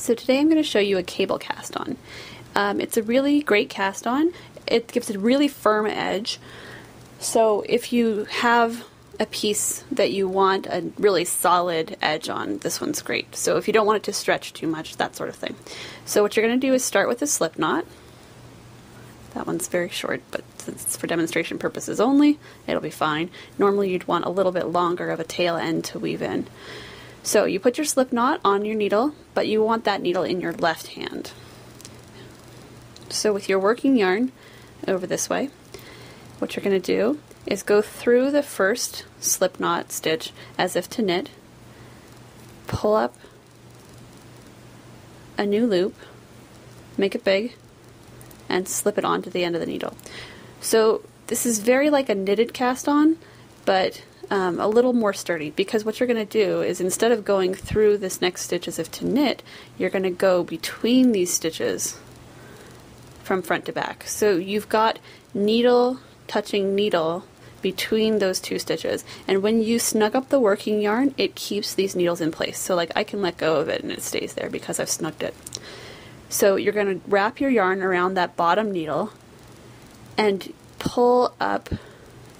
So today I'm going to show you a cable cast on. It's a really great cast on. It gives a really firm edge. So if you have a piece that you want a really solid edge on, this one's great. So if you don't want it to stretch too much, that sort of thing. So what you're going to do is start with a slip knot. That one's very short, but since it's for demonstration purposes only, it'll be fine. Normally you'd want a little bit longer of a tail end to weave in. So you put your slip knot on your needle, but you want that needle in your left hand. So with your working yarn over this way, what you're going to do is go through the first slip knot stitch as if to knit, pull up a new loop, make it big, and slip it onto the end of the needle. So this is very like a knitted cast on, but a little more sturdy, because what you're going to do is instead of going through this next stitch as if to knit, you're going to go between these stitches from front to back. So you've got needle touching needle between those two stitches, and when you snug up the working yarn, it keeps these needles in place. So like I can let go of it and it stays there because I've snugged it. So you're going to wrap your yarn around that bottom needle and pull up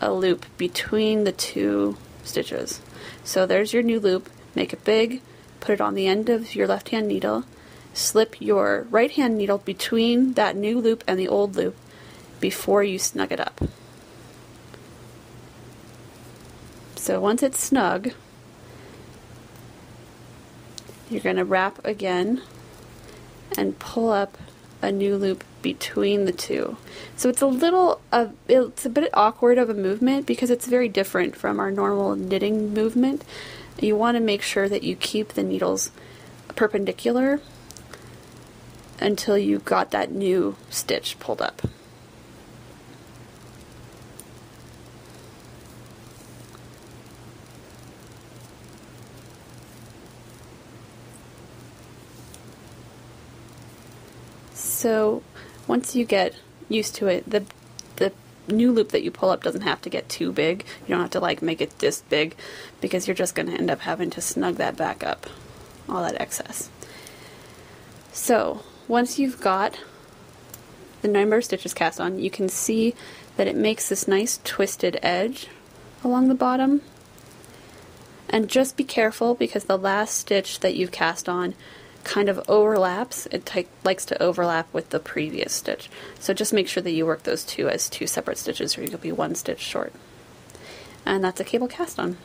a loop between the two stitches. So there's your new loop, make it big, put it on the end of your left hand needle, slip your right hand needle between that new loop and the old loop before you snug it up. So once it's snug, you're going to wrap again and pull up a new loop between the two. So it's a bit awkward of a movement because it's very different from our normal knitting movement. You want to make sure that you keep the needles perpendicular until you got that new stitch pulled up. So once you get used to it, the new loop that you pull up doesn't have to get too big. You don't have to like make it this big, because you're just going to end up having to snug that back up, all that excess. So once you've got the number of stitches cast on, you can see that it makes this nice twisted edge along the bottom. And just be careful, because the last stitch that you've cast on kind of overlaps. It likes to overlap with the previous stitch. So just make sure that you work those two as two separate stitches, or you'll be one stitch short. And that's a cable cast on.